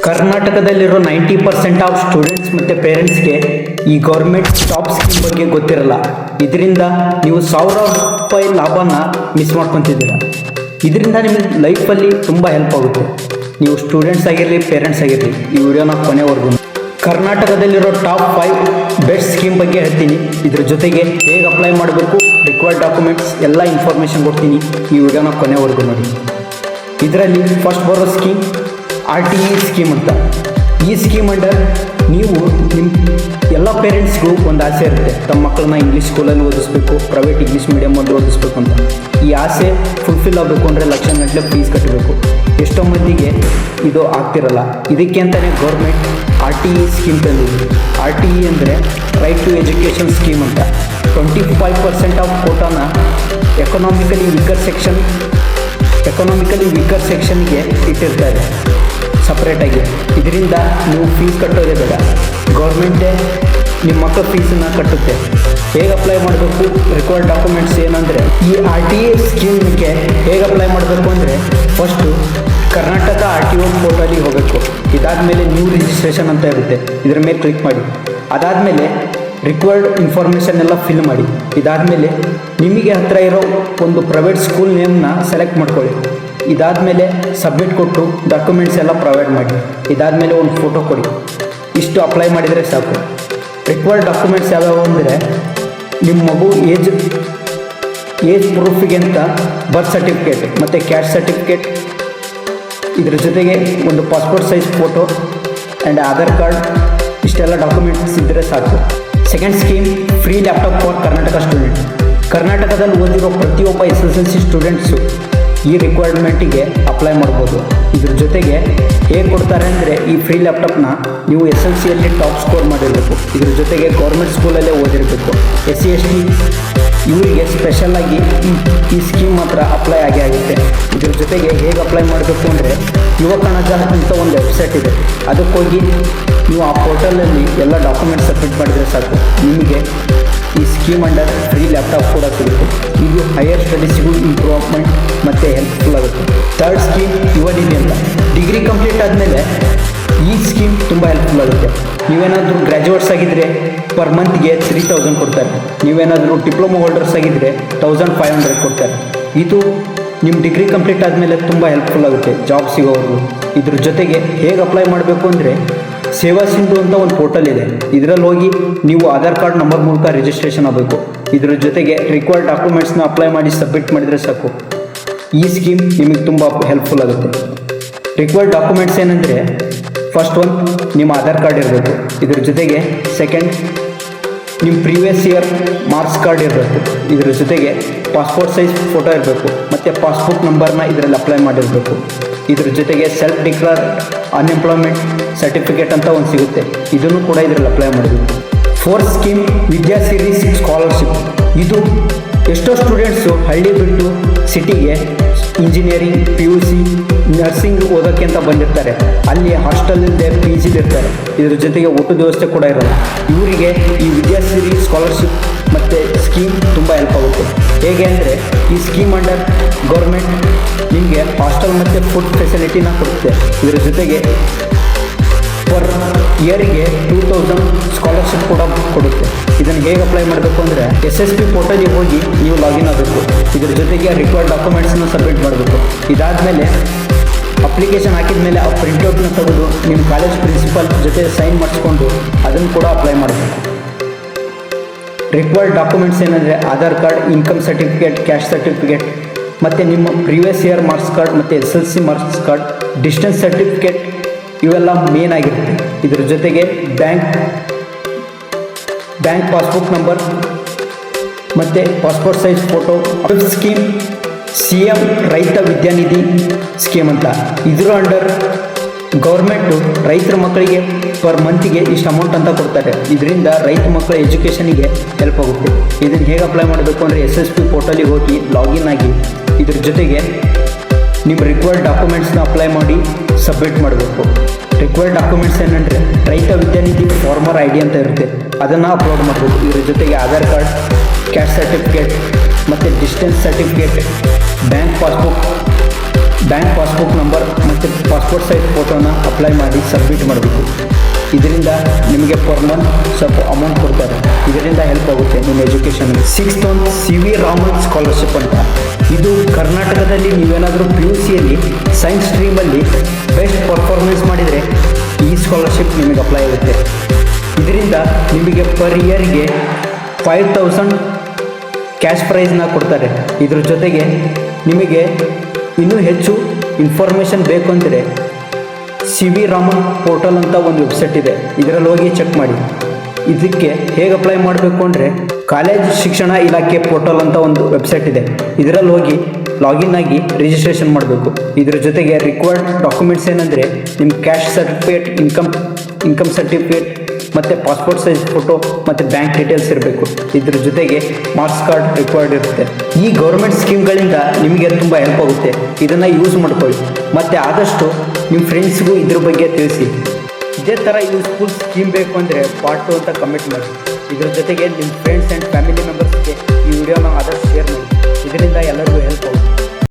ಕರ್ನಾಟಕದಲ್ಲಿರೋ 90% of students ಮತ್ತು ಪೇರೆಂಟ್ಸ್ಗೆ ಈ government top scheme ಬಗ್ಗೆ ಗೊತ್ತಿರಲ್ಲ. ಇದರಿಂದ ನೀವು ಸಾವಿರಾರು ರೂಪಾಯಿ ಲಾಭನ ಮಿಸ್ ಮಾಡ್ಕೊತಿದ್ದೀರ. ಇದರಿಂದ ನಿಮಗೆ ಲೈಫಲ್ಲಿ ತುಂಬ ಹೆಲ್ಪ್ ಆಗುತ್ತೆ. ನೀವು ಸ್ಟೂಡೆಂಟ್ಸ್ ಆಗಿರಲಿ, ಪೇರೆಂಟ್ಸ್ ಆಗಿರಲಿ, ಈ ವಿಡಿಯೋನ ಕೊನೆವರೆಗೂ. ಕರ್ನಾಟಕದಲ್ಲಿರೋ ಟಾಪ್ 5 ಬೆಸ್ಟ್ ಸ್ಕೀಮ್ ಬಗ್ಗೆ ಹೇಳ್ತೀನಿ. ಇದ್ರ ಜೊತೆಗೆ ಹೇಗೆ ಅಪ್ಲೈ ಮಾಡಬೇಕು, ರಿಕ್ವೈರ್ಡ್ ಡಾಕ್ಯುಮೆಂಟ್ಸ್ ಎಲ್ಲ ಇನ್ಫಾರ್ಮೇಷನ್ ಕೊಡ್ತೀನಿ. ಈ ವಿಡಿಯೋನ ಕೊನೆವರೆಗೂ ನೋಡಿ. ಇದರಲ್ಲಿ ಫಸ್ಟ್ ಬರೋ ಸ್ಕೀಮ್ RTE ಸ್ಕೀಮ್ ಅಂತ. ಈ ಸ್ಕೀಮ್ ಅಂಡರ್ ನೀವು ನಿಮ್ಮ ಎಲ್ಲ ಪೇರೆಂಟ್ಸ್ಗೂ ಒಂದು ಆಸೆ ಇರುತ್ತೆ, ತಮ್ಮ ಮಕ್ಕಳನ್ನ ಇಂಗ್ಲೀಷ್ ಸ್ಕೂಲಲ್ಲಿ ಓದಿಸ್ಬೇಕು, ಪ್ರೈವೇಟ್ ಇಂಗ್ಲೀಷ್ ಮೀಡಿಯಮಲ್ಲಿ ಓದಿಸ್ಬೇಕು ಅಂತ. ಈ ಆಸೆ ಫುಲ್ಫಿಲ್ ಆಗಬೇಕು ಅಂದರೆ ಲಕ್ಷಗಟ್ಟಲೆ ಫೀಸ್ ಕಟ್ಟಬೇಕು. ಎಷ್ಟೋ ಮಂದಿಗೆ ಇದು ಆಗ್ತಿರಲ್ಲ. ಇದಕ್ಕೆ ಅಂತಲೇ ಗೌರ್ಮೆಂಟ್ RTE ಸ್ಕೀಮ್ ತಂದಿದೆ. RTE ಅಂದರೆ ರೈಟ್ ಟು ಎಜುಕೇಷನ್ ಸ್ಕೀಮ್ ಅಂತ. 25% ಆಫ್ ಕೋಟಾನ ಎಕನಾಮಿಕಲಿ ವೀಕರ್ ಸೆಕ್ಷನ್ಗೆ ಇಟ್ಟಿರ್ತಾರೆ ಸಪ್ರೇಟಾಗಿ. ಇದರಿಂದ ನೀವು ಫೀಸ್ ಕಟ್ಟೋದೇ ಬೇಡ, ಗೌರ್ಮೆಂಟೇ ನಿಮ್ಮ ಮಕ್ಕಳ ಫೀಸನ್ನು ಕಟ್ಟುತ್ತೆ. ಹೇಗೆ ಅಪ್ಲೈ ಮಾಡಬೇಕು, ರಿಕ್ವೈರ್ಡ್ ಡಾಕ್ಯುಮೆಂಟ್ಸ್ ಏನಂದರೆ, ಈ RTE ಸ್ಕೀಮ್ಗೆ ಹೇಗೆ ಅಪ್ಲೈ ಮಾಡಬೇಕು ಅಂದರೆ, ಫಸ್ಟು ಕರ್ನಾಟಕ RTO ಪೋರ್ಟಲಿಗೆ ಹೋಗಬೇಕು. ಇದಾದಮೇಲೆ ನ್ಯೂ ರಿಜಿಸ್ಟ್ರೇಷನ್ ಅಂತ ಇರುತ್ತೆ, ಇದರ ಮೇಲೆ ಕ್ಲಿಕ್ ಮಾಡಿ. ಅದಾದಮೇಲೆ ರಿಕ್ವೈರ್ಡ್ ಇನ್ಫಾರ್ಮೇಷನ್ ಎಲ್ಲ ಫಿಲ್ ಮಾಡಿ. ಇದಾದಮೇಲೆ ನಿಮಗೆ ಹತ್ತಿರ ಇರೋ ಒಂದು ಪ್ರೈವೇಟ್ ಸ್ಕೂಲ್ ನೇಮ್ನ ಸೆಲೆಕ್ಟ್ ಮಾಡ್ಕೊಳ್ಳಿ. ಇದಾದಮೇಲೆ ಸಬ್ಮಿಟ್ ಕೊಟ್ಟು ಡಾಕ್ಯುಮೆಂಟ್ಸ್ ಎಲ್ಲ ಪ್ರೊವೈಡ್ ಮಾಡಿ. ಇದಾದಮೇಲೆ ಒಂದು ಫೋಟೋ ಕೊಡಿ. ಇಷ್ಟು ಅಪ್ಲೈ ಮಾಡಿದರೆ ಸಾಕು. ರಿಕ್ವೈರ್ಡ್ ಡಾಕ್ಯುಮೆಂಟ್ಸ್ ಯಾವ್ಯಾವು ಅಂದರೆ, ನಿಮ್ಮ ಮಗು ಏಜ್ ಪ್ರೂಫಿಗೆ ಅಂತ ಬರ್ತ್ ಸರ್ಟಿಫಿಕೇಟ್ ಮತ್ತು ಕ್ಯಾಸ್ಟ್ ಸರ್ಟಿಫಿಕೇಟ್, ಇದ್ರ ಜೊತೆಗೆ ಒಂದು passport size photo and Aadhaar card, ಇಷ್ಟೆಲ್ಲ ಡಾಕ್ಯುಮೆಂಟ್ಸ್ ಇದ್ದರೆ ಸಾಕು. Second scheme free laptop for Karnataka student. ಕರ್ನಾಟಕದಲ್ಲಿ ಓದಿರೋ ಪ್ರತಿಯೊಬ್ಬ SSLC ಸ್ಟೂಡೆಂಟ್ಸು ಈ ರಿಕ್ವೈರ್ಮೆಂಟಿಗೆ ಅಪ್ಲೈ ಮಾಡ್ಬೋದು. ಇದ್ರ ಜೊತೆಗೆ ಹೇಗೆ ಕೊಡ್ತಾರೆ ಅಂದರೆ, ಈ ಫ್ರೀ ಲ್ಯಾಪ್ಟಾಪ್ನ ನೀವು SLCಯಲ್ಲಿ ಟಾಪ್ ಸ್ಕೋರ್ ಮಾಡಿರಬೇಕು. ಇದ್ರ ಜೊತೆಗೆ ಗೌರ್ಮೆಂಟ್ ಸ್ಕೂಲಲ್ಲೇ ಓದಿರಬೇಕು. SC ST ಇವರಿಗೆ ಸ್ಪೆಷಲಾಗಿ ಈ ಸ್ಕೀಮ್ ಮಾತ್ರ ಅಪ್ಲೈ ಆಗುತ್ತೆ. ಇದ್ರ ಜೊತೆಗೆ ಹೇಗೆ ಅಪ್ಲೈ ಮಾಡಬೇಕು ಅಂದರೆ, ಯುವಕಣಜ ಅಂತ ಒಂದು ವೆಬ್ಸೈಟ್ ಇದೆ, ಅದಕ್ಕೆ ಹೋಗಿ ನೀವು ಆ ಪೋರ್ಟಲಲ್ಲಿ ಎಲ್ಲ ಡಾಕ್ಯುಮೆಂಟ್ಸ್ ಸಬ್ಮಿಟ್ ಮಾಡಿದರೆ ಸಾಕು. ನಿಮಗೆ ಈ ಸ್ಕೀಮ್ ಅಂಡರ್ ಫ್ರೀ ಲ್ಯಾಪ್ಟಾಪ್ ಕೂಡ ಸಿಗುತ್ತೆ. ಇದು ಹೈಯರ್ ಸ್ಟಡೀಸಿಗೂ ಇಂಪ್ರೂವ್ಮೆಂಟ್ ಮತ್ತು ಹೆಲ್ಪ್ಫುಲ್ ಆಗುತ್ತೆ. ಥರ್ಡ್ ಸ್ಕೀಮ್ ಯುವ ನಿಧಿ ಅಂತ. ಡಿಗ್ರಿ ಕಂಪ್ಲೀಟ್ ಆದಮೇಲೆ ಈ ಸ್ಕೀಮ್ ತುಂಬ ಹೆಲ್ಪ್ಫುಲ್ ಆಗುತ್ತೆ. ನೀವೇನಾದರೂ ಗ್ರ್ಯಾಜುಯೇಟ್ಸ್ ಆಗಿದ್ದರೆ ಪರ್ ಮಂತ್ಗೆ 3000 ಕೊಡ್ತಾರೆ. ನೀವೇನಾದರೂ ಡಿಪ್ಲೊಮಾ ಹೋಲ್ಡರ್ಸ್ ಆಗಿದ್ದರೆ 1500 ಕೊಡ್ತಾರೆ. ಇದು ನಿಮ್ಮ ಡಿಗ್ರಿ ಕಂಪ್ಲೀಟ್ ಆದಮೇಲೆ ತುಂಬ ಹೆಲ್ಪ್ಫುಲ್ ಆಗುತ್ತೆ ಜಾಬ್ ಸಿಗೋವರೆಗೂ. ಇದ್ರ ಜೊತೆಗೆ ಹೇಗೆ ಅಪ್ಲೈ ಮಾಡಬೇಕು ಅಂದರೆ, ಸೇವಾ ಸಿಂಧು ಅಂತ ಒಂದು ಪೋರ್ಟಲ್ ಇದೆ, ಇದರಲ್ಲಿ ಹೋಗಿ ನೀವು ಆಧಾರ್ ಕಾರ್ಡ್ ನಂಬರ್ ಮೂಲಕ ರಿಜಿಸ್ಟ್ರೇಷನ್ ಆಗಬೇಕು. ಇದ್ರ ಜೊತೆಗೆ ರಿಕ್ವೈರ್ಡ್ ಡಾಕ್ಯುಮೆಂಟ್ಸ್ನ ಅಪ್ಲೈ ಮಾಡಿ ಸಬ್ಮಿಟ್ ಮಾಡಿದರೆ ಸಾಕು. ಈ ಸ್ಕೀಮ್ ನಿಮಗೆ ತುಂಬ ಹೆಲ್ಪ್ಫುಲ್ ಆಗುತ್ತೆ. ರಿಕ್ವೈರ್ಡ್ ಡಾಕ್ಯುಮೆಂಟ್ಸ್ ಏನಂದರೆ, ಫಸ್ಟ್ ಒಂದು ನಿಮ್ಮ ಆಧಾರ್ ಕಾರ್ಡ್ ಇರಬೇಕು. ಇದ್ರ ಜೊತೆಗೆ ಸೆಕೆಂಡ್ ನಿಮ್ಮ ಪ್ರೀವಿಯಸ್ ಇಯರ್ ಮಾರ್ಕ್ಸ್ ಕಾರ್ಡ್ ಇರಬೇಕು. ಇದ್ರ ಜೊತೆಗೆ ಪಾಸ್ಪೋರ್ಟ್ ಸೈಜ್ ಫೋಟೋ ಇರಬೇಕು ಮತ್ತು ಪಾಸ್ಬುಕ್ ನಂಬರ್ನ ಇದರಲ್ಲಿ ಅಪ್ಲೈ ಮಾಡಿರಬೇಕು. ಇದ್ರ ಜೊತೆಗೆ ಸೆಲ್ಫ್ ಡಿಕ್ಲೇರ್ ಅನ್ಎಂಪ್ಲಾಯ್ಮೆಂಟ್ ಸರ್ಟಿಫಿಕೇಟ್ ಅಂತ ಒಂದು ಸಿಗುತ್ತೆ, ಇದನ್ನು ಕೂಡ ಇದರಲ್ಲಿ ಅಪ್ಲೈ ಮಾಡಬೇಕು. ಫೋರ್ತ್ ಸ್ಕೀಮ್ ವಿದ್ಯಾ ಸಿರೀಸ್ ಸ್ಕಾಲರ್ಶಿಪ್. ಇದು ಎಷ್ಟೋ ಸ್ಟೂಡೆಂಟ್ಸು ಹಳ್ಳಿ ಬಿಟ್ಟು ಸಿಟಿಗೆ ಇಂಜಿನಿಯರಿಂಗ್, PUC, ನರ್ಸಿಂಗ್ ಓದೋಕ್ಕೆ ಅಂತ ಬಂದಿರ್ತಾರೆ. ಅಲ್ಲಿ ಹಾಸ್ಟೆಲಿಂದ PGಲಿರ್ತಾರೆ. ಇದ್ರ ಜೊತೆಗೆ ಊಟದ ವ್ಯವಸ್ಥೆ ಕೂಡ ಇರೋಲ್ಲ. ಇವರಿಗೆ ಈ ವಿದ್ಯಾಸಿರಿ ಸ್ಕಾಲರ್ಶಿಪ್ ಮತ್ತು ಸ್ಕೀಮ್ ತುಂಬ ಹೆಲ್ಪ್ ಆಗುತ್ತೆ. ಹೇಗೆ ಅಂದರೆ, ಈ ಸ್ಕೀಮ್ ಅಂಡರ್ ಗೌರ್ಮೆಂಟ್ ನಿಮಗೆ ಹಾಸ್ಟೆಲ್ ಮತ್ತು ಫುಡ್ ಫೆಸಿಲಿಟಿನ ಕೊಡುತ್ತೆ. ಇದರ ಜೊತೆಗೆ ಪರ್ ಇಯರಿಗೆ 2000 ಸ್ಕಾಲರ್ಶಿಪ್ ಕೂಡ ಕೊಡುತ್ತೆ. ಇದನ್ನು ಹೇಗೆ ಅಪ್ಲೈ ಮಾಡಬೇಕು ಅಂದರೆ, SSP ಪೋರ್ಟಲಿಗೆ ಹೋಗಿ ನೀವು ಲಾಗಿನ್ ಆಗಬೇಕು. ಇದರ ಜೊತೆಗೆ ರಿಕ್ವೈರ್ಡ್ ಡಾಕ್ಯುಮೆಂಟ್ಸನ್ನು ಸಬ್ಮಿಟ್ ಮಾಡಬೇಕು. ಇದಾದಮೇಲೆ ಅಪ್ಲಿಕೇಶನ್ ಹಾಕಿದ ಮೇಲೆ ಆ ಪ್ರಿಂಟ್ಔಟ್ನ ತೆಗೆದು ನಿಮ್ಮ ಕಾಲೇಜ್ ಪ್ರಿನ್ಸಿಪಲ್ ಜೊತೆ ಸೈನ್ ಮಾಡಿಸ್ಕೊಂಡು ಅದನ್ನು ಕೂಡ ಅಪ್ಲೈ ಮಾಡಬೇಕು. ರಿಕ್ವೈರ್ಡ್ ಡಾಕ್ಯುಮೆಂಟ್ಸ್ ಏನಂದರೆ, Aadhaar card, income certificate, caste certificate ಮತ್ತು ನಿಮ್ಮ ಪ್ರೀವಿಯಸ್ ಇಯರ್ ಮಾರ್ಕ್ಸ್ ಕಾರ್ಡ್ ಮತ್ತು SLC marks card, distance certificate, ಇವೆಲ್ಲ ಮೇನ್ ಆಗಿರುತ್ತೆ. ಇದ್ರ ಜೊತೆಗೆ ಬ್ಯಾಂಕ್ ಪಾಸ್ಬುಕ್ ನಂಬರ್ ಮತ್ತು passport size photo. Fifth scheme CM ರೈತ ವಿದ್ಯಾನಿಧಿ ಸ್ಕೀಮ್ ಅಂತ. ಇದರ ಅಂಡರ್ ಗೌರ್ಮೆಂಟು ರೈತರ ಮಕ್ಕಳಿಗೆ ಪರ್ ಮಂತಿಗೆ ಇಷ್ಟು ಅಮೌಂಟ್ ಅಂತ ಕೊಡ್ತಾರೆ. ಇದರಿಂದ ರೈತ ಮಕ್ಕಳ ಎಜುಕೇಷನಿಗೆ ಹೆಲ್ಪ್ ಆಗುತ್ತೆ. ಇದನ್ನು ಹೇಗೆ ಅಪ್ಲೈ ಮಾಡಬೇಕು ಅಂದರೆ, SSP ಪೋರ್ಟಲಿಗೆ ಹೋಗಿ ಲಾಗಿನ್ ಆಗಿ ಇದ್ರ ಜೊತೆಗೆ ನಿಮ್ಮ ರಿಕ್ವೈರ್ಡ್ ಡಾಕ್ಯುಮೆಂಟ್ಸ್ನ ಅಪ್ಲೈ ಮಾಡಿ ಸಬ್ಮಿಟ್ ಮಾಡಬೇಕು. ರಿಕ್ವೈರ್ಡ್ ಡಾಕ್ಯುಮೆಂಟ್ಸ್ ಏನಂದರೆ, ರೈತ ವಿದ್ಯಾನಿಧಿ ಫಾರ್ಮರ್ ID ಅಂತ ಇರುತ್ತೆ, ಅದನ್ನು ಅಪ್ಲೋಡ್ ಮಾಡಬೇಕು. ಇದ್ರ ಜೊತೆಗೆ ಆಧಾರ್ ಕಾರ್ಡ್, ಕ್ಯಾಸ್ಟ್ ಸರ್ಟಿಫಿಕೇಟ್ ಮತ್ತು distance certificate, bank passbook bank passbook number ಮತ್ತು ಪಾಸ್ಪೋರ್ಟ್ ಸೈಜ್ ಫೋಟೋನ ಅಪ್ಲೈ ಮಾಡಿ ಸಬ್ಮಿಟ್ ಮಾಡಬೇಕು. ಇದರಿಂದ ನಿಮಗೆ ಪರ್ ಮಂತ್ ಸ್ವಲ್ಪ ಅಮೌಂಟ್ ಕೊಡ್ತಾರೆ. ಇದರಿಂದ ಹೆಲ್ಪ್ ಆಗುತ್ತೆ ನಿಮ್ಮ ಎಜುಕೇಷನ್. 6th ಒಂದು CV ರಾಮನ್ ಸ್ಕಾಲರ್ಶಿಪ್ ಅಂತ. ಇದು ಕರ್ನಾಟಕದಲ್ಲಿ ನೀವೇನಾದರೂ PUCಯಲ್ಲಿ ಸೈನ್ಸ್ ಸ್ಟ್ರೀಮಲ್ಲಿ ಬೆಸ್ಟ್ ಪರ್ಫಾರ್ಮೆನ್ಸ್ ಮಾಡಿದರೆ ಈ ಸ್ಕಾಲರ್ಶಿಪ್ ನಿಮಗೆ ಅಪ್ಲೈ ಆಗುತ್ತೆ. ಇದರಿಂದ ನಿಮಗೆ ಪರ್ ಇಯರ್ಗೆ 5,000 ಕ್ಯಾಶ್ ಪ್ರೈಸ್ನ ಕೊಡ್ತಾರೆ. ಇದ್ರ ಜೊತೆಗೆ ನಿಮಗೆ ಇನ್ನೂ ಹೆಚ್ಚು ಇನ್ಫಾರ್ಮೇಷನ್ ಬೇಕು ಅಂದರೆ CV ರಾಮನ್ ಪೋರ್ಟಲ್ ಅಂತ ಒಂದು ವೆಬ್ಸೈಟ್ ಇದೆ, ಇದರಲ್ಲಿ ಹೋಗಿ ಚೆಕ್ ಮಾಡಿ. ಇದಕ್ಕೆ ಹೇಗೆ ಅಪ್ಲೈ ಮಾಡಬೇಕು ಅಂದರೆ ಕಾಲೇಜ್ ಶಿಕ್ಷಣ ಇಲಾಖೆ ಪೋರ್ಟಲ್ ಅಂತ ಒಂದು ವೆಬ್ಸೈಟ್ ಇದೆ, ಇದರಲ್ಲಿ ಹೋಗಿ ಲಾಗಿನ್ ಆಗಿ ರಿಜಿಸ್ಟ್ರೇಷನ್ ಮಾಡಬೇಕು. ಇದರ ಜೊತೆಗೆ ರಿಕ್ವೈರ್ಡ್ ಡಾಕ್ಯುಮೆಂಟ್ಸ್ ಏನಂದರೆ ನಿಮ್ಮ ಕ್ಯಾಶ್ ಸರ್ಟಿಫಿಕೇಟ್, ಇನ್ಕಮ್ ಸರ್ಟಿಫಿಕೇಟ್ ಮತ್ತು ಪಾಸ್ಪೋರ್ಟ್ ಸೈಜ್ ಫೋಟೋ ಮತ್ತು ಬ್ಯಾಂಕ್ ಡೀಟೇಲ್ಸ್ ಇರಬೇಕು. ಇದ್ರ ಜೊತೆಗೆ ಮಾರ್ಕ್ಸ್ ಕಾರ್ಡ್ ರಿಕ್ವೈರ್ಡ್ ಇರುತ್ತೆ. ಈ ಗೌರ್ಮೆಂಟ್ ಸ್ಕೀಮ್ಗಳಿಂದ ನಿಮಗೆ ತುಂಬ ಹೆಲ್ಪ್ ಆಗುತ್ತೆ. ಇದನ್ನು ಯೂಸ್ ಮಾಡ್ಕೊಳ್ಳಿ ಮತ್ತು ಆದಷ್ಟು ನಿಮ್ಮ ಫ್ರೆಂಡ್ಸ್ಗೂ ಇದ್ರ ಬಗ್ಗೆ ತಿಳಿಸಿ. ಇದೇ ಥರ ಯೂಸ್ಫುಲ್ ಸ್ಕೀಮ್ ಬೇಕು ಅಂದರೆ ಪಾರ್ಟ್ 2 ಅಂತ ಕಮೆಂಟ್ ಮಾಡಿ. ಇದ್ರ ಜೊತೆಗೆ ನಿಮ್ಮ ಫ್ರೆಂಡ್ಸ್ ಆ್ಯಂಡ್ ಫ್ಯಾಮಿಲಿ ಮೆಂಬರ್ಸ್ಗೆ ಈ ವಿಡಿಯೋನ ಆದಷ್ಟು ಶೇರ್ ಮಾಡಿ. ಇದರಿಂದ ಎಲ್ಲರಿಗೂ